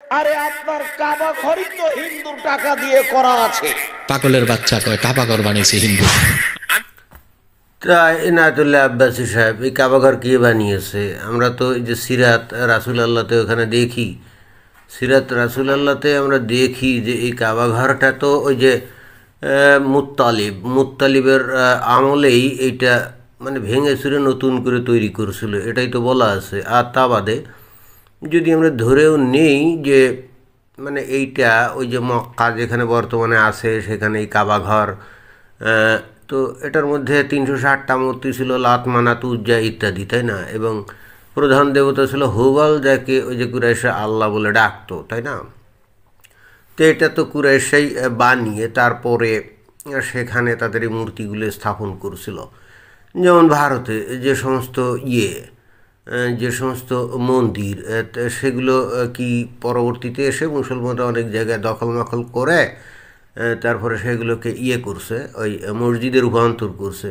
আরে আপনার কাবা ঘরই তো হিন্দুর টাকা দিয়ে করা আছে। পাগলের বাচ্চা কয় কাবা ঘর বানিয়েছে হিন্দু। তা এনায়তুল্লাহ আব্বাসী সাহেব, এই কাবাঘর কে বানিয়েছে? আমরা তো এই যে সিরাত রাসুল আল্লাহতে ওখানে দেখি, সিরাত রাসুল আল্লাহতে আমরা দেখি যে এই কাবাঘরটা তো ওই যে মুত্তালিবের আমলেই এইটা মানে ভেঙে চুরে নতুন করে তৈরি করছিল, এটাই তো বলা আছে। আর তা বাদে যদি আমরা ধরেও নেই যে মানে এইটা ওই যে মক্কা যেখানে বর্তমানে আছে সেখানে এই কাবাঘর, তো এটার মধ্যে 360টা মূর্তি ছিল, লাত মানাত উজ্জা ইত্যাদি, তাই না? এবং প্রধান দেবতা ছিল হুবল, যাকে ওই যে কুরাইশা আল্লাহ বলে ডাকতো, তাই না? তো এটা তো কুরাইশাই বানিয়ে তারপরে সেখানে তাদের এই মূর্তিগুলো স্থাপন করছিল। যেমন ভারতে যে সমস্ত যে সমস্ত মন্দির সেগুলো কি পরবর্তীতে এসে মুসলমানরা অনেক জায়গায় দখল করে তারপরে সেগুলোকে করছে, ওই মসজিদে রূপান্তর করছে।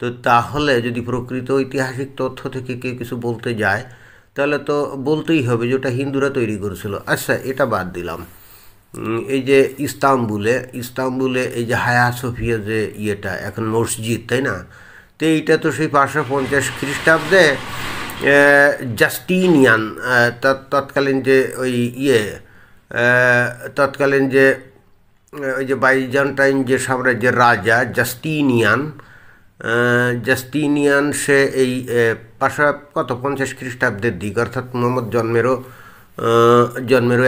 তো তাহলে যদি প্রকৃত ঐতিহাসিক তথ্য থেকে কেউ কিছু বলতে যায় তাহলে তো বলতেই হবে যে ওটা হিন্দুরা তৈরি করেছিল। আচ্ছা, এটা বাদ দিলাম। এই যে ইস্তাম্বুলে এই যে হায়া সোফিয়া যে এখন মসজিদ, তাই না? তো এইটা তো সেই 550 খ্রিস্টাব্দে জাস্টিনিয়ান তৎকালীন যে ওই তৎকালীন যে ওই যে বাইজান্টাইন যে সাম্রাজ্যের রাজা জাস্টিনিয়ান সে এই 550 খ্রিস্টাব্দের দিক, অর্থাৎ মোহাম্মদ জন্মেরও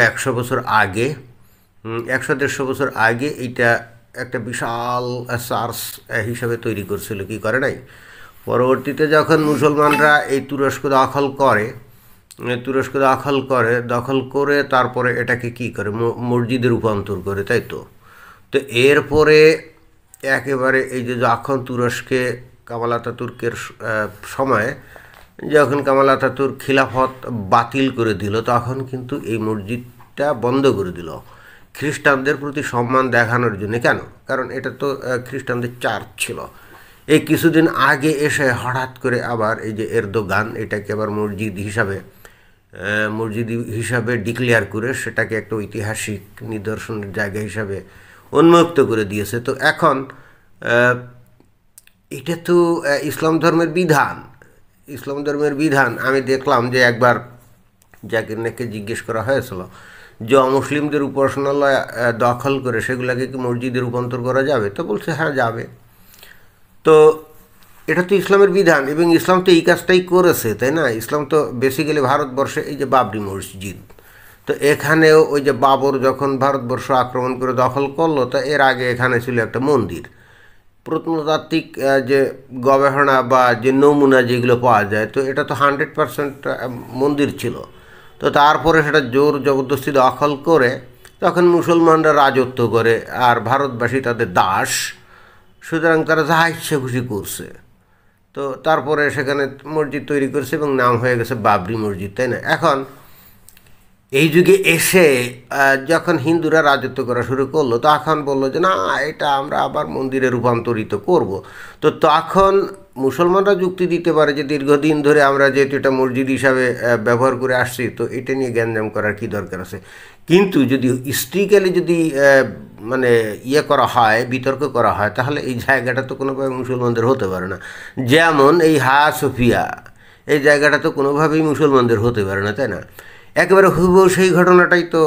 100 বছর আগে, 100-150 বছর আগে এইটা একটা বিশাল চার্চ হিসাবে তৈরি করছিল, কি করে নাই? পরবর্তীতে যখন মুসলমানরা এই তুরস্ক দখল করে তারপরে এটাকে কি করে মসজিদে রূপান্তর করে, তাই তো? তো এরপরে একেবারে এই যে যখন তুরস্কে কামাল আতাতুর্কের সময় যখন কামাল আতাতুর্ক খিলাফত বাতিল করে দিল, তখন কিন্তু এই মসজিদটা বন্ধ করে দিল খ্রিস্টানদের প্রতি সম্মান দেখানোর জন্য। কেন? কারণ এটা তো খ্রিস্টানদের চার্চ ছিল। এই কিছুদিন আগে এসে হঠাৎ করে আবার এই যে এরদোগান এটাকে আবার মসজিদ হিসাবে ডিক্লেয়ার করে সেটাকে একটা ঐতিহাসিক নিদর্শনের জায়গা হিসাবে উন্মুক্ত করে দিয়েছে। তো এখন এটা তো ইসলাম ধর্মের বিধান। আমি দেখলাম যে একবার জাকির নাইককে জিজ্ঞেস করা হয়েছিল যে অমুসলিমদের উপাসনালয় দখল করে সেগুলোকে কি মসজিদে রূপান্তর করা যাবে? তো বলছে হ্যাঁ, যাবে। তো এটা তো ইসলামের বিধান এবং ইসলাম তো এই কাজটাই করেছে, তাই না? ইসলাম তো বেসিক্যালি ভারতবর্ষে এই যে বাবরি মসজিদ, তো এখানেও ওই যে বাবর যখন ভারতবর্ষ আক্রমণ করে দখল করলো, তা এর আগে এখানে ছিল একটা মন্দির। প্রত্নতাত্ত্বিক যে গবেষণা বা যে নমুনা যেগুলো পাওয়া যায়, তো এটা তো 100% মন্দির ছিল। তো তারপরে সেটা জোর জবরদস্তি দখল করে তখন মুসলমানরা রাজত্ব করে আর ভারতবাসী তাদের দাস, সুতরাং তারা যা ইচ্ছে খুশি করছে। তো তারপরে সেখানে মসজিদ তৈরি করেছে এবং নাম হয়ে গেছে বাবরি মসজিদ, তাই না? এখন এই যুগে এসে যখন হিন্দুরা রাজত্ব করা শুরু করলো তখন বললো যে না, এটা আমরা আবার মন্দিরে রূপান্তরিত করব। তো তখন মুসলমানরা যুক্তি দিতে পারে যে দীর্ঘদিন ধরে আমরা যেহেতু এটা মসজিদ হিসাবে ব্যবহার করে আসছি, তো এটা নিয়ে গ্যাঞ্জাম করার কী দরকার আছে? কিন্তু যদি স্ট্রিক্টলি যদি মানে করা হয়, বিতর্ক করা হয়, তাহলে এই জায়গাটা তো কোনোভাবে মুসলমানদের হতে পারে না। যেমন এই হায়া সোফিয়া এই জায়গাটা তো কোনোভাবেই মুসলমানদের হতে পারে না, তাই না? একেবারে হুবহু সেই ঘটনাটাই তো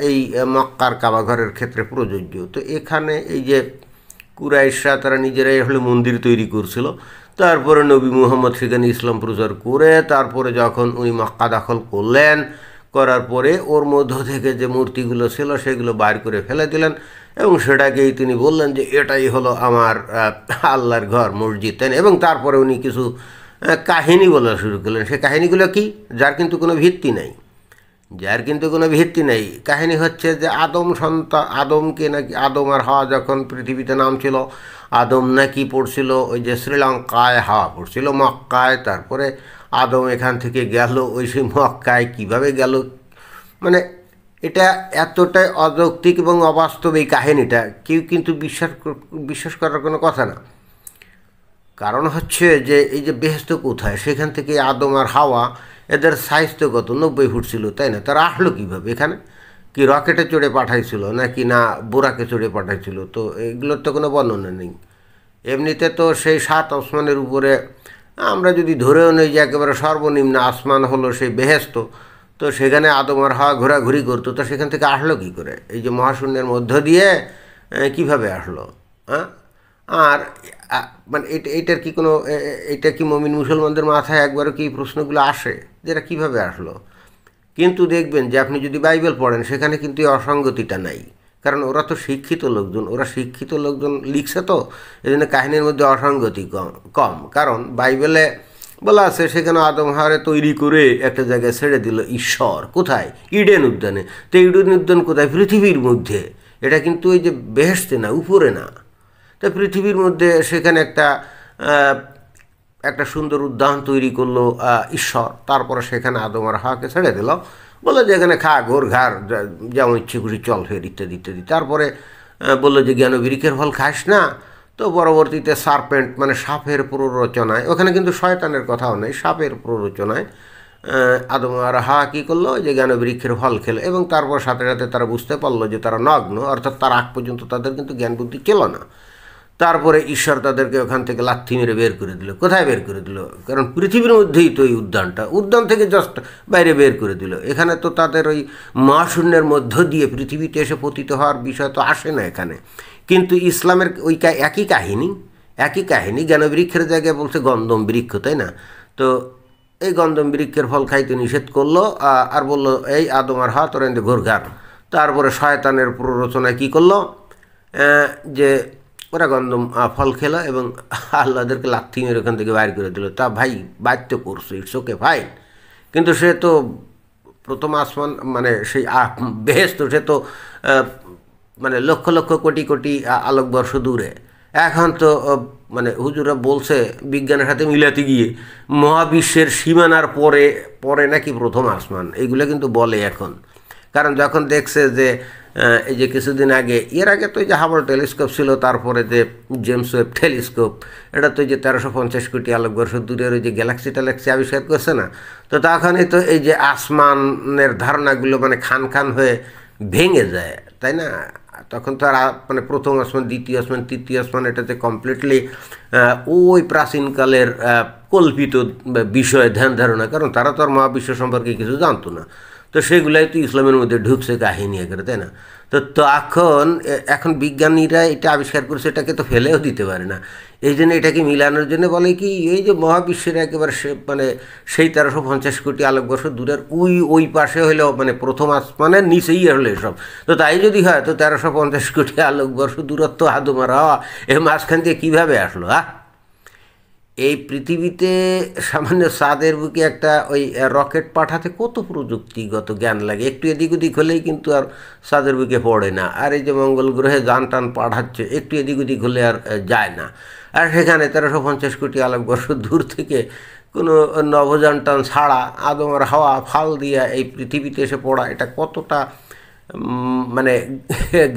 এই মক্কার কাবাঘরের ক্ষেত্রে প্রযোজ্য। তো এখানে এই যে কুরাইশরা তারা নিজেরাই হলে মন্দির তৈরি করছিল, তারপরে নবী মুহাম্মদ সেখানে ইসলাম প্রচার করে তারপরে যখন উনি মক্কা দখল করার পরে ওর মধ্য থেকে যে মূর্তিগুলো ছিল সেগুলো বাইর করে ফেলে দিলেন এবং সেটাকেই তিনি বললেন যে এটাই হলো আমার আল্লাহর ঘর, মসজিদ, তাই না? এবং তারপরে উনি কিছু কাহিনী বলা শুরু করলেন। সে কাহিনীগুলো কি? যার কিন্তু কোনো ভিত্তি নেই। কাহিনী হচ্ছে যে আদমকে নাকি আদম আর হাওয়া যখন পৃথিবীতে নামছিল, আদম নাকি পড়ছিল ওই যে শ্রীলঙ্কায়, হাওয়া পড়ছিল মক্কায়, তারপরে আদম এখান থেকে গেল ওই সেই মক্কায়, কীভাবে গেল, মানে এটা এতটাই অযৌক্তিক এবং অবাস্তব এই কাহিনীটা কেউ কিন্তু বিশ্বাস করার কোনো কথা না। কারণ হচ্ছে যে এই যে বেহেশত কোথায়, সেখান থেকে আদম আর হাওয়া এদের সাইজ তো কত 90 ফুট ছিল, তাই না? তারা আসলো কীভাবে এখানে? কি রকেটে চড়ে পাঠাইছিল নাকি না বোরাকে চড়ে পাঠাইছিল, তো এগুলোর তো কোনো বর্ণনা নেই। এমনিতে তো সেই 7 আসমানের উপরে আমরা যদি ধরেও নেই যে একেবারে সর্বনিম্ন আসমান হলো সেই বেহেশত, তো সেখানে আদম আর হাওয়া ঘোরাঘুরি করতো, তো সেখান থেকে আসলো কী করে? এই যে মহাশূন্যের মধ্য দিয়ে কিভাবে আসলো? হ্যাঁ, আর মানে এইটার কি কোনো এইটা কি মুমিন মুসলমানদের মাথায় একবারও কি প্রশ্নগুলো আসে যে এটা কীভাবে আসলো? কিন্তু দেখবেন যে আপনি যদি বাইবেল পড়েন সেখানে কিন্তু এই অসঙ্গতিটা নাই, কারণ ওরা তো শিক্ষিত লোকজন, ওরা শিক্ষিত লোকজন লিখছে, তো এই জন্য কাহিনীর মধ্যে অসঙ্গতি কম। কারণ বাইবেলে বলা আছে সেখানে আদম হাওয়ারে তৈরি করে একটা জায়গায় ছেড়ে দিল ঈশ্বর। কোথায়? ইডেন উদ্যানে। তো ইডেন উদ্যান কোথায়? পৃথিবীর মধ্যে। এটা কিন্তু ওই যে বেহেশতে না, উপরে না। তো পৃথিবীর মধ্যে সেখানে একটা সুন্দর উদ্যান তৈরি করলো ঈশ্বর। তারপরে সেখানে আদম আর হাওয়াকে ছেড়ে দিল, বললো যে এখানে খা ঘোর ঘাড় যেমন ইচ্ছে খুশি চল ফের ইত্যাদি ইত্যাদি। তারপরে বললো যে জ্ঞান বৃক্ষের ফল খাস না। তো পরবর্তীতে সার্পেন্ট মানে সাপের প্ররোচনায়, ওখানে কিন্তু শয়তানের কথাও নেই, সাপের প্ররোচনায় আদম আর হাওয়া কী করলো? যে জ্ঞান বৃক্ষের ফল খেলো, এবং তারপর সাথে সাথে তারা বুঝতে পারলো যে তারা নগ্ন, অর্থাৎ তার আগ পর্যন্ত তাদের কিন্তু জ্ঞান বুদ্ধি ছিল না। তারপরে ঈশ্বর তাদেরকে ওখান থেকে লাথি মেরে বের করে দিল। কোথায় বের করে দিল? কারণ পৃথিবীর মধ্যেই তো এই উদ্যান থেকে জাস্ট বাইরে বের করে দিল। এখানে তো তাদের ওই মহাশূন্যের মধ্য দিয়ে পৃথিবীতে এসে পতিত হওয়ার বিষয় তো আসে না এখানে। কিন্তু ইসলামের ওই একই কাহিনী জ্ঞানবৃক্ষের জায়গায় বলছে গন্ধম বৃক্ষ, তাই না? তো এই গন্ধম বৃক্ষের ফল খাইতে নিষেধ করলো, আর বললো এই আদম আর হাওয়া তোরা ঘোরঘার। তারপরে শয়তানের প্ররোচনায় কী করলো? যে ওরা গন্ধম ফল খেলো এবং আল্লাহদেরকে লাথি মেরে ওখান থেকে বাইর করে দিল। তা ভাই বাইর তো করছো, ইটস ওকে ফাইন, কিন্তু সে তো প্রথম আসমান মানে সেই বেহেশত, সে তো মানে লক্ষ লক্ষ কোটি কোটি আলোকবর্ষ দূরে। এখন তো মানে হুজুরা বলছে বিজ্ঞানের সাথে মিলাতে গিয়ে মহাবিশ্বের সীমানার পরে নাকি প্রথম আসমান, এইগুলো কিন্তু বলে এখন। কারণ যখন দেখছে যে এই যে কিছুদিন আগে, এর আগে তো এই যে হাবল টেলিস্কোপ ছিল, তারপরে যে জেমস ওয়েব টেলিস্কোপ, এটা তো এই যে 1350 কোটি আলোকবর্ষ দূরের ওই যে গ্যালাক্সি আবিষ্কার করছে না, তো তখনই তো এই যে আসমানের ধারণাগুলো মানে খান হয়ে ভেঙে যায়, তাই না? তখন তো আর মানে প্রথম আসমান, দ্বিতীয় আসমান, তৃতীয় আসমান, এটাতে কমপ্লিটলি ওই প্রাচীনকালের কল্পিত বিষয় ধ্যান ধারণা, কারণ তারা তো আর মহাবিশ্ব সম্পর্কে কিছু জানতো না। তো সেগুলাই তো ইসলামের মধ্যে ঢুকছে কাহিনী করে, তাই না? তো এখন বিজ্ঞানীরা এটা আবিষ্কার করছে, এটাকে তো ফেলেও দিতে পারে না। এই জন্য এটাকে মিলানোর জন্য বলে কি, এই যে মহাবিশ্বের একেবারে মানে সেই 1350 কোটি আলোকবর্ষ দূরের ওই পাশে হলেও মানে প্রথম আসমানের নিচেই হলো এসব। তো তাই যদি হয় তো 1350 কোটি আলোকবর্ষ দূরত্ব আদম আর হাওয়া এর মাঝখান দিয়ে কীভাবে আসলো? এই পৃথিবীতে সামান্য চাঁদের বুকে একটা ওই রকেট পাঠাতে কত প্রযুক্তিগত জ্ঞান লাগে, একটু এদিক ওদিক হলেই কিন্তু আর চাঁদের বুকে পড়ে না। আর এই যে মঙ্গল গ্রহে যান টান পাঠাচ্ছে, একটু এদিক ওদিক হলে আর যায় না। আর সেখানে 1350 কোটি আলোকবর্ষ দূর থেকে কোনো নভোযান টান ছাড়া আদম আর হাওয়া ফাল দিয়া এই পৃথিবীতে এসে পড়া, এটা কতটা মানে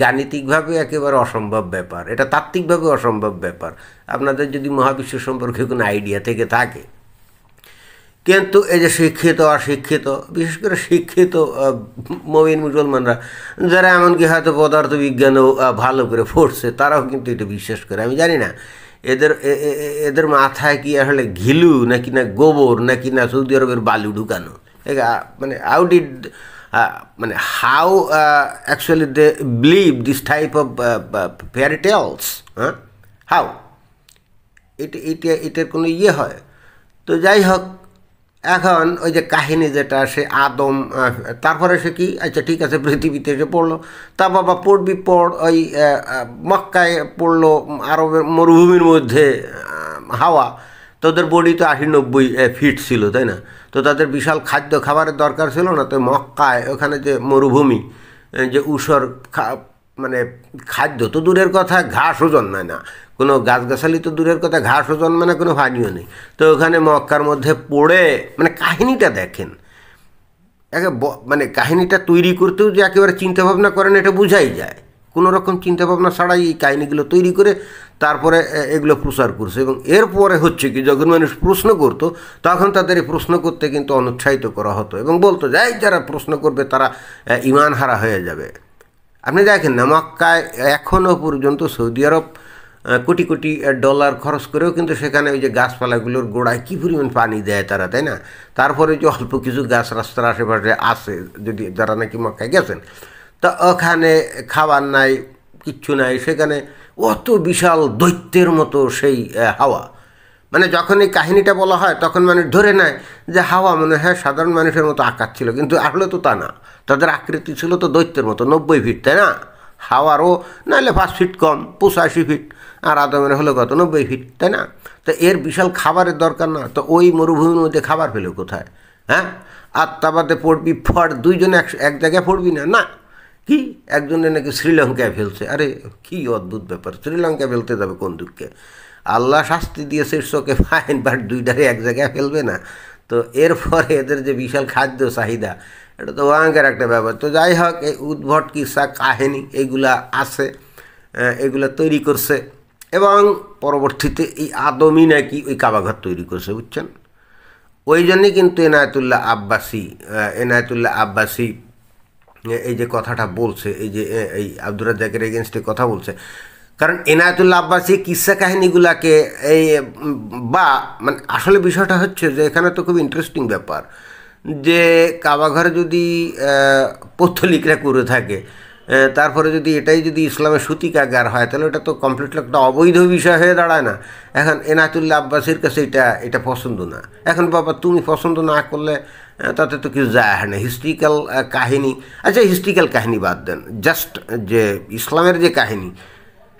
গাণিতিকভাবে একেবারে অসম্ভব ব্যাপার, এটা তাত্ত্বিকভাবে অসম্ভব ব্যাপার, আপনাদের যদি মহাবিশ্ব সম্পর্কে কোনো আইডিয়া থেকে থাকে। কিন্তু এই যে শিক্ষিত অশিক্ষিত, বিশেষ করে শিক্ষিত মুমিন মুসলমানরা, যারা এমনকি হয়তো পদার্থবিজ্ঞানেও ভালো করে পড়ছে, তারাও কিন্তু এটা বিশ্বাস করে। আমি জানি না এদের মাথায় কি আসলে ঘিলু নাকি না গোবর নাকি না সৌদি আরবের বালু ঢুকানো, মানে how actually they believe this type of fairy tales, how এটার কোনো ইয়ে হয়। তো যাই হোক, এখন ওই যে কাহিনী যেটা, সে আদম, তারপরে সে কি, আচ্ছা ঠিক আছে পৃথিবীতে এসে পড়লো, তা বাবা পড়বি পড়, ওই মক্কায় পড়লো, আরবের মরুভূমির মধ্যে হাওয়া, তোদের বডি তো 80-90 ফিট ছিল, তাই না? তো তাদের বিশাল খাবারের দরকার ছিল না। তো মক্কায় ওখানে যে মরুভূমি, যে ঊষর মানে খাদ্য তো দূরের কথা, ঘাসও জন্মায় না, কোনো গাছগাছালি তো দূরের কথা, ঘাসও জন্মায় না, কোনো পানিও নেই। তো ওখানে মক্কার মধ্যে পড়ে, মানে কাহিনীটা দেখেন, মানে কাহিনীটা তৈরি করতেও যে একেবারে চিন্তাভাবনা করেন, এটা বোঝাই যায় কোনো রকম চিন্তাভাবনা ছাড়াই এই কাহিনিগুলো তৈরি করে তারপরে এগুলো প্রচার করছে। এবং এরপরে হচ্ছে কি, যখন মানুষ প্রশ্ন করতো তখন তাদের এই প্রশ্ন করতে কিন্তু অনুৎসাহিত করা হতো এবং বলতো যে এই যারা প্রশ্ন করবে তারা ঈমান হারা হয়ে যাবে। আপনি দেখেন না, মক্কায় এখনও পর্যন্ত সৌদি আরব কোটি কোটি ডলার খরচ করেও কিন্তু সেখানে ওই যে গাছপালাগুলোর গোড়ায় কী পরিমাণ পানি দেয় তারা, তাই না? তারপরে যে অল্প কিছু গাছ রাস্তার আশেপাশে আছে, যদি যারা নাকি মক্কায় গেছেন, তা ওখানে খাবার নাই, কিচ্ছু নাই, সেখানে অত বিশাল দৈত্যের মতো সেই হাওয়া। মানে যখন এই কাহিনিটা বলা হয় তখন মানুষ ধরে নেয় যে হাওয়া মনে হয় সাধারণ মানুষের মতো আকার ছিল, কিন্তু আসলে তো তা না। তাদের আকৃতি ছিল তো দৈত্যের মতো, 90 ফিট, তাই না? হাওয়ারও নাহলে 5 ফিট কম, 85 ফিট, আর আদমের হলো কত, 90 ফিট, তাই না? তো এর বিশাল খাবারের দরকার না, তো ওই মরুভূমির মধ্যে খাবার পেল কোথায়? হ্যাঁ, আর তাবাদে পড়বি ফট, দুইজনে এক জায়গায় পড়বি না, না কি একজনে নাকি শ্রীলঙ্কায় ফেলছে। আরে কি অদ্ভুত ব্যাপার, শ্রীলঙ্কায় ফেলতে যাবে কোন দুঃখে? আল্লাহ শাস্তি দিয়েছে, চোখে ফাইন, বাট দুইটারে এক জায়গায় ফেলবে না। তো এরপরে এদের যে বিশাল খাদ্য চাহিদা, এটা তো ভয়ঙ্কর একটা ব্যাপার। তো যাই হোক, এই উদ্ভট কিসা কাহিনী এইগুলা আছে, এগুলা তৈরি করছে এবং পরবর্তীতে এই আদমই নাকি ওই কাবাঘর তৈরি করছে, বুঝছেন? ওই জন্যই কিন্তু এনায়েতুল্লাহ আব্বাসী এই যে কথাটা বলছে, এই যে এই আব্দুর রাজ্জাকের এগেনস্টে কথা বলছে, কারণ এনায়েতুল্লাহ আব্বাসী কিসা কাহিনীগুলাকে এই বা মানে আসলে বিষয়টা হচ্ছে যে এখানে তো খুব ইন্টারেস্টিং ব্যাপার যে কাবাঘরে যদি পৌত্তলিকরা করে থাকে, তারপরে যদি এটাই যদি ইসলামের সূতিকাগার হয়, তাহলে এটা তো কমপ্লিটলি একটা অবৈধ বিষয় হয়ে দাঁড়ায় না? এখন এনায়েতুল্লাহ আব্বাসীর কাছে এটা পছন্দ না। এখন বাবা তুমি পছন্দ না করলে তাতে তো কিছু যায় হয় না। হিস্ট্রিক্যাল কাহিনী, আচ্ছা হিস্ট্রিক্যাল কাহিনী বাদ দেন, জাস্ট যে ইসলামের যে কাহিনী,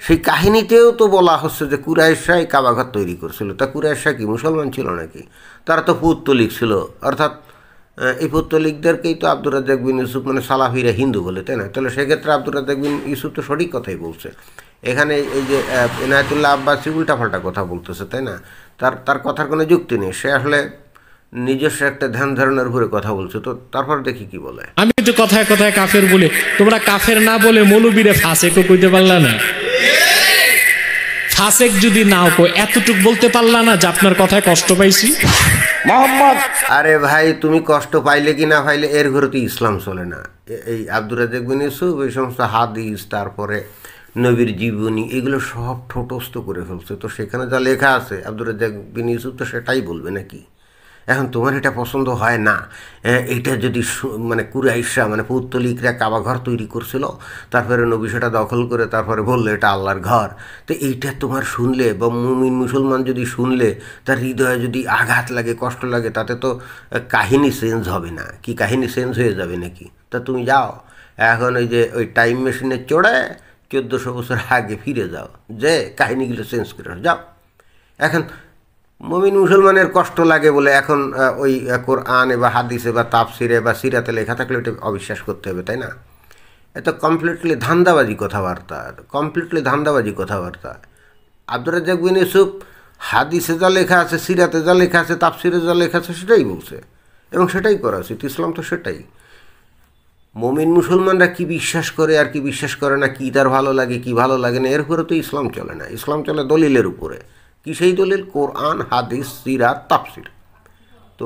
সেই কাহিনীতেও তো বলা হচ্ছে যে কুরাইশরা এই কাবাঘর তৈরি করছিল। তা কুরাইশরা কি মুসলমান ছিল নাকি? তারা তো পৌত্তলিক ছিল, অর্থাৎ এই পৌত্তলিকদেরকেই তো আব্দুর রাজ্জাক বিন ইউসুফ মানে সালাফিরা হিন্দু বলে, তাই না? তাহলে সেক্ষেত্রে আব্দুর রাজ্জাক বিন ইউসুফ তো সঠিক কথাই বলছে। এখানে এই যে এনায়েতুল্লাহ আব্বাসী উল্টাপাল্টা কথা বলতেছে, তাই না? তার কথার কোনো যুক্তি নেই, সে আসলে নিজস্ব একটা ধ্যান ধারণার উপরে কথা বলছে। তো তারপর দেখি কি বলে। আমি তো কথায় কথায় কাফের বলে, তোমরা কাফের না বলে মৌলবীরে ফাসেকও কইতে পারলা না? ফাসেক যদি নাও কই, এতটুক বলতে পারলা না যে আপনার কথায় কষ্ট পাইছি? মোহাম্মদ, আরে ভাই, তুমি কষ্ট পাইলে কি না পাইলে, এর ঘরে তো ইসলাম চলে না। এই আব্দুর রাজ্জাক বিন ইউসুফ এই সমস্ত হাদিস, তারপরে নবীর জীবনী, এগুলো সব ঠোঁটস্থ করে ফেলছে। তো সেখানে যা লেখা আছে আব্দুর রাজ্জাক বিন ইউসুফ তো সেটাই বলবে নাকি? এখন তোমার এটা পছন্দ হয় না, এইটা যদি মানে কুরাইশরা মানে পৌত্তলিকরা কাবাঘর তৈরি করছিল, তারপরে নবী সেটা দখল করে তারপরে বললো এটা আল্লাহর ঘর, তো এইটা তোমার শুনলে বা মুমিন মুসলমান যদি শুনলে তার হৃদয়ে যদি আঘাত লাগে, কষ্ট লাগে, তাতে তো কাহিনী চেঞ্জ হবে না কি? কাহিনী চেঞ্জ হয়ে যাবে নাকি? তা তুমি যাও এখন ওই যে ওই টাইম মেশিনে চড়ে 1400 বছর আগে ফিরে যাও, যে কাহিনিগুলো চেঞ্জ করে যাও। এখন মুমিন মুসলমানের কষ্ট লাগে বলে এখন ওই কোরআনে বা হাদিসে বা তাফসিরে বা সিরাতে লেখা থাকলে ওটা অবিশ্বাস করতে হবে, তাই না? এটা কমপ্লিটলি ধান্দাবাজি কথাবার্তা, আব্দুর রাজ্জাক বিন ইউসুফ হাদিসে যা লেখা আছে, সিরাতে যা লেখা আছে, তাফসিরে যা লেখা আছে সেটাই বলছে এবং সেটাই করা উচিত। ইসলাম তো সেটাই। মুমিন মুসলমানরা কি বিশ্বাস করে আর কি বিশ্বাস করে না, কি তার ভালো লাগে কি ভালো লাগে না, এর উপরে তো ইসলাম চলে না। ইসলাম চলে দলিলের উপরে। কি সেই দলিল? কোরআন, হাদিস, সিরাত, তাফসির। তো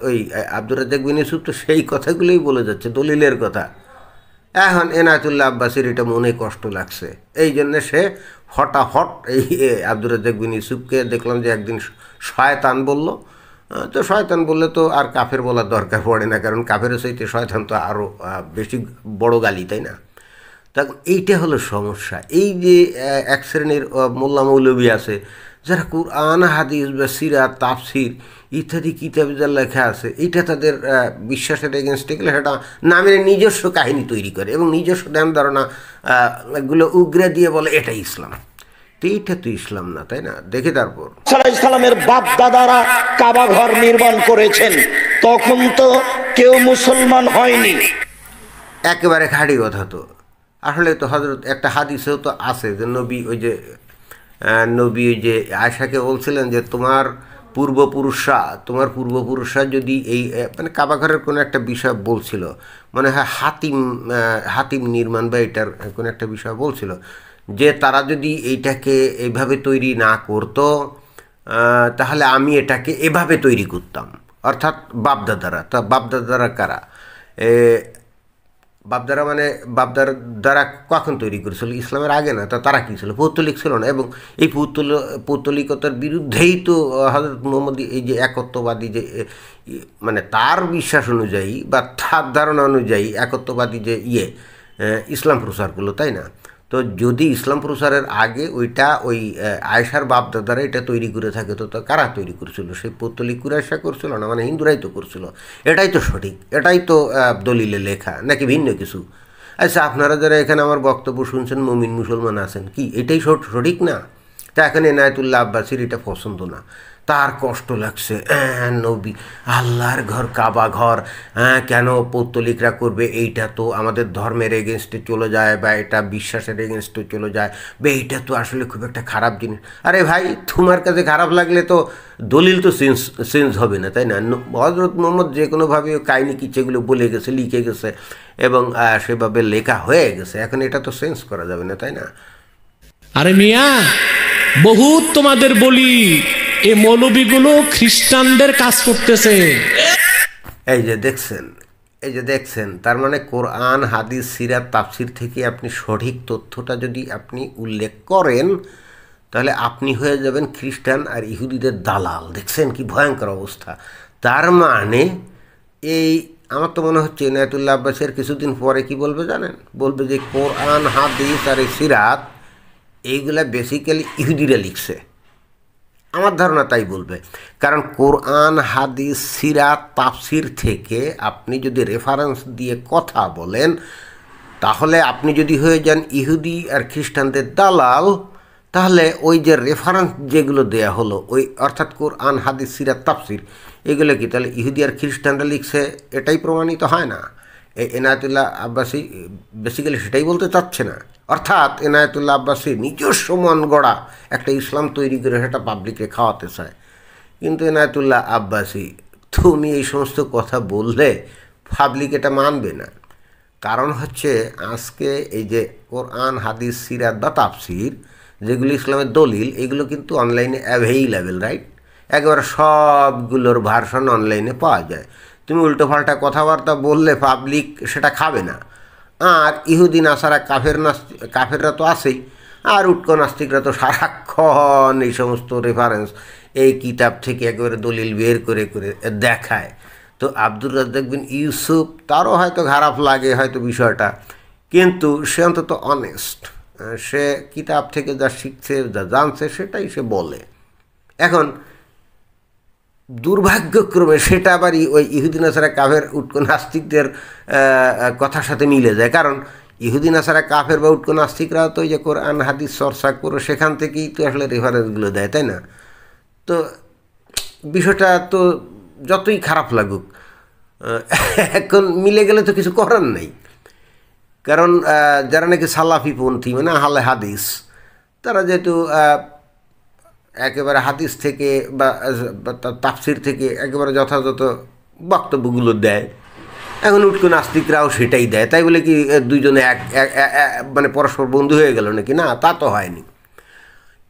ওই আব্দুর রাজ্জাক বিন ইউসুফ তো সেই কথাগুলোই বলে যাচ্ছে, দলিলের কথা। এখন এনায়েতুল্লাহ আব্বাসীর এটা মনে কষ্ট লাগছে, এই জন্যে সে হঠাৎ এই আব্দুর রাজ্জাক বিন ইউসুফকে দেখলাম যে একদিন শয়তান বলল। তো শয়তান বললে তো আর কাফের বলার দরকার পড়ে না, কারণ কাফেরও চাইতে শয়তান তো আরও বেশি বড় গালি, তাই না? তা এইটা হলো সমস্যা। এই যে এক শ্রেণীর মোল্লা মৌলবী আছে যারা কুরআন, হাদিস বা সিরাত, তাফসির ইত্যাদি কিতাবে যা লেখা আছে এইটা তাদের বিশ্বাসের এগেনস্টে গেলে সেটা নামের নিজস্ব কাহিনী তৈরি করে এবং নিজস্ব ধ্যান ধারণা এগুলো উগরে দিয়ে বলে এটাই ইসলাম। তো এইটা তো ইসলাম না, তাই না? দেখে তারপর ইসলামের বাপ দাদারা কাবা ঘর নির্মাণ করেছেন, তখন তো কেউ মুসলমান হয়নি। একেবারে খাঁটি কথা। তো আসলে তো হযরত একটা হাদিসেও তো আছে যে নবী ওই যে আয়েশাকে বলছিলেন যে তোমার পূর্বপুরুষরা, তোমার পূর্বপুরুষরা যদি এই মানে কাবাঘরের কোনো একটা বিষয় বলছিল, মনে হয় হাতিম নির্মাণ বা এটার কোনো একটা বিষয় বলছিল, যে তারা যদি এইটাকে এইভাবে তৈরি না করতো তাহলে আমি এটাকে এভাবে তৈরি করতাম, অর্থাৎ বাপদাদারা। তা বাপদাদারা কারা? বাপদারা মানে বাপদারা কখন তৈরি করেছিল? ইসলামের আগে না। তা তারা কী ছিল? পৌত্তলিক ছিল না। এবং এই পৌত্তলিকতার বিরুদ্ধেই তো হযরত মুহাম্মদ এই যে একত্ববাদী যে মানে তার বিশ্বাস অনুযায়ী বা তার ধারণা অনুযায়ী একত্ববাদী যে ইসলাম প্রচার করলো, তাই না? তো যদি ইসলাম প্রচারের আগে ওইটা ওই আয়েশার বাপদাদারা এটা তৈরি করে থাকে, তো কারা তৈরি করছিল? সেই পৌত্তলিক কুরাইশা করছিল না, মানে হিন্দুরাই তো করছিল। এটাই তো সঠিক, এটাই তো দলিলে লেখা, নাকি ভিন্ন কিছু? আচ্ছা, আপনারা যারা এখানে আমার বক্তব্য শুনছেন মুমিন মুসলমান আছেন, কি এটাই সঠিক না? তা এখন এনায়েতুল্লাহ আব্বাসীর এটা পছন্দ না, তার কষ্ট লাগছে। নবী আল্লাহর ঘর, কাবা ঘর কেন পৌত্তলিকরা করবে? এইটা তো আমাদের ধর্মের এগেনস্টে চলে যায়, বা এটা বিশ্বাসের এগেনস্টে চলে যায়, বা এইটা তো আসলে খুব একটা খারাপ জিনিস। আরে ভাই, তোমার কাছে খারাপ লাগলে তো দলিল তো চেঞ্জ হবে না, তাই না? হযরত মুহাম্মদ যে কোনোভাবে কাহিনি কিচ্ছেগুলো বলে গেছে, লিখে গেছে, এবং সেভাবে লেখা হয়ে গেছে, এখন এটা তো চেঞ্জ করা যাবে না, তাই না? আরে মিয়া, বহুত তোমাদের বলি এই মৌলবীগুলো খ্রিস্টানদের কাজ করতেছে। এই যে দেখছেন, তার মানে কোরআন, হাদিস, সিরাত, তাফসির থেকে আপনি সঠিক তথ্যটা যদি আপনি উল্লেখ করেন, তাহলে আপনি হয়ে যাবেন খ্রিস্টান আর ইহুদিদের দালাল। দেখছেন কি ভয়ঙ্কর অবস্থা? তার মানে এই আমার তো মনে হচ্ছে এনায়েতুল্লাহ আব্বাসীর কিছুদিন পরে কি বলবে জানেন? বলবে যে কোরআন, হাদিস আর এই সিরাত এইগুলা বেসিক্যালি ইহুদিরা লিখছে। আমার ধারণা তাই বলবে, কারণ কোরআন, হাদিস, সিরাত, তাফসির থেকে আপনি যদি রেফারেন্স দিয়ে কথা বলেন, তাহলে আপনি যদি হয়ে যান ইহুদি আর খ্রিস্টানদের দালাল, তাহলে ওই যে রেফারেন্স যেগুলো দেয়া হলো, ওই অর্থাৎ কোরআন, হাদিস, সিরাত, তাফসির, এগুলো কি তাহলে ইহুদি আর খ্রিস্টানরা লিখছে? এটাই প্রমাণিত হয় না? এই এনায়েতুল্লাহ আব্বাসী বেসিক্যালি সেটাই বলতে চাচ্ছে না। অর্থাৎ এনায়েতুল্লাহ আব্বাসী নিজস্ব মন গড়া একটা ইসলাম তৈরি করে সেটা পাবলিককে খাওয়াতে চায়। কিন্তু এনায়েতুল্লাহ আব্বাসী, তুমি এই সমস্ত কথা বললে পাবলিক এটা মানবে না। কারণ হচ্ছে আজকে এই যে কোরআন, হাদিস, সিরাত বা তাফসির যেগুলো ইসলামের দলিল, এগুলো কিন্তু অনলাইনে অ্যাভেইলেবল, রাইট? একেবারে সবগুলোর ভার্সন অনলাইনে পাওয়া যায়। তুমি উল্টোপাল্টা কথাবার্তা বললে পাবলিক সেটা খাবে না। আর ইহুদি নাসারা কাফেররা তো আছেই, আর উটকো নাস্তিকরা তো সারাক্ষণ এই সমস্ত রেফারেন্স এই কিতাব থেকে একেবারে দলিল বের করে করে দেখায়। তো আব্দুর রাজ্জাক বিন ইউসুফ, তারও হয়তো খারাপ লাগে হয়তো বিষয়টা, কিন্তু সে অন্তত অনেস্ট। সে কিতাব থেকে যা শিখছে, যা জানছে, সেটাই সে বলে। এখন দুর্ভাগ্যক্রমে সেটা আবারই ওই ইহুদি নাসারা কাফের উটকো নাস্তিকদের কথার সাথে মিলে যায়। কারণ ইহুদি নাসারা কাফের বা উটকো নাস্তিকরাও তো ওই যে কোরআন, হাদিস চর্চা করে সেখান থেকেই তো আসলে রেফারেন্সগুলো দেয়, তাই না? তো বিষয়টা তো যতই খারাপ লাগুক, এখন মিলে গেলে তো কিছু করার নেই। কারণ যারা নাকি সালাফিপন্থী, মানে আহলে হাদিস, তারা যেহেতু একেবারে হাদিস থেকে বা তাফসির থেকে একেবারে যথাযথ বক্তব্যগুলো দেয়, এখন উটকো নাস্তিকরাও সেটাই দেয়। তাই বলে কি দুইজনে মানে পরস্পর বন্ধু হয়ে গেল নাকি? না, তা তো হয়নি।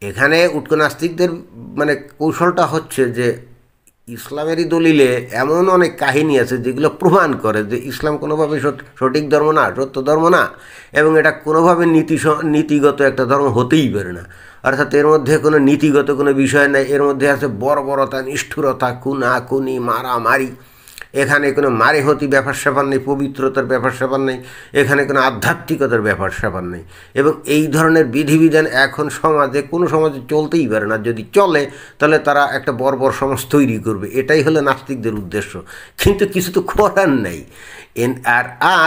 এখানে উটকো নাস্তিকদের মানে কৌশলটা হচ্ছে যে ইসলামেরই দলিলে এমন অনেক কাহিনী আছে যেগুলো প্রমাণ করে যে ইসলাম কোনোভাবে সঠিক ধর্ম না, সত্য ধর্ম না, এবং এটা কোনোভাবে নীতিগত একটা ধর্ম হতেই পারে না। অর্থাৎ এর মধ্যে কোনো নীতিগত কোনো বিষয় নেই, এর মধ্যে আছে বর্বরতা, নিষ্ঠুরতা, খুনাখুনি, মারামারি। এখানে কোনো মারেহতি ব্যাপার স্যাপার নেই, পবিত্রতার ব্যাপার স্যাপার নেই, এখানে কোনো আধ্যাত্মিকতার ব্যাপার স্যাপার নেই। এবং এই ধরনের বিধিবিধান এখন সমাজে কোনো সমাজে চলতেই পারে না। যদি চলে তাহলে তারা একটা বর্বর সমাজ তৈরি করবে, এটাই হলো নাস্তিকদের উদ্দেশ্য। কিন্তু কিছু তো করার নেই।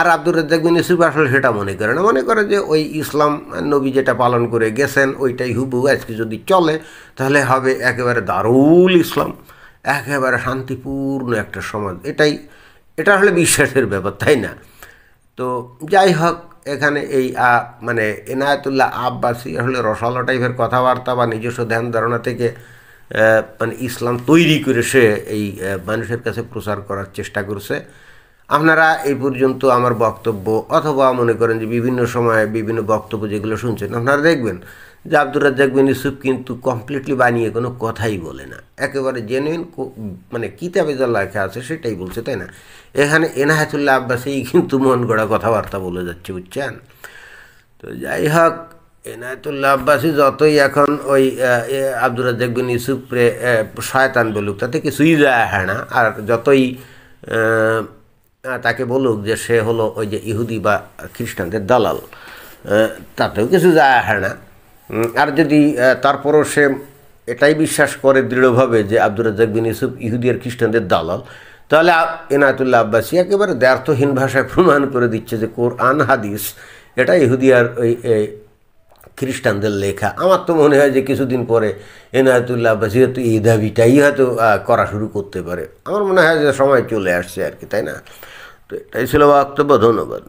আর আব্দুর রাজ্জাক বিন ইউসুফ আসলে সেটা মনে করে না, মনে করে যে ওই ইসলাম নবী যেটা পালন করে গেছেন ওইটাই হুবহু আজকে যদি চলে তাহলে হবে একেবারে দারুল ইসলাম, একেবারে শান্তিপূর্ণ একটা সমাজ। এটা আসলে বিশ্বাসের ব্যাপার, তাই না? তো যাই হোক, এখানে এই মানে এনায়েতুল্লাহ আব্বাসী আসলে রসালো টাইপের কথাবার্তা বা নিজস্ব ধ্যান ধারণা থেকে মানে ইসলাম তৈরি করে সে এই মানুষের কাছে প্রচার করার চেষ্টা করছে। আপনারা এই পর্যন্ত আমার বক্তব্য অথবা মনে করেন যে বিভিন্ন সময়ে বিভিন্ন বক্তব্য যেগুলো শুনছেন, আপনারা দেখবেন যে আব্দুর রাজ্জাক বিন ইউসুফ কিন্তু কমপ্লিটলি বানিয়ে কোনো কথাই বলে না, একেবারে জেনুইন মানে কিতাবে যা লেখা আছে সেটাই বলছে, তাই না? এখানে এনায়েতুল্লাহ আব্বাসী কিন্তু মন গড়া কথাবার্তা বলে যাচ্ছে, বুঝছেন? তো যাই হোক, এনায়েতুল্লাহ আব্বাসী যতই এখন ওই আব্দুর রাজ্জাক বিন ইউসুফরে শয়তান বলুক তাতে কিছুই যায় হয় না, আর যতই তাকে বলুক যে সে হলো ওই যে ইহুদি বা খ্রিস্টানদের দালাল, তাতেও কিছু যায় হয় না। আর যদি তারপরও সে এটাই বিশ্বাস করে দৃঢ়ভাবে যে আব্দুর রাজ্জাক বিন ইউসুফ ইহুদি আর খ্রিস্টানদের দালাল, তাহলে এনায়েতুল্লাহ আব্বাসী একেবারে দ্ব্যর্থহীন ভাষায় প্রমাণ করে দিচ্ছে যে কোরআন হাদিস এটা ইহুদি আর ওই খ্রিস্টানদের লেখা। আমার তো মনে হয় যে কিছুদিন পরে এনায়েতুল্লাহ আব্বাসী হয়তো এই দাবিটাই হয়তো করা শুরু করতে পারে। আমার মনে হয় যে সময় চলে আসছে আর কি, তাই না? তো এটাই ছিল বক্তব্য। ধন্যবাদ।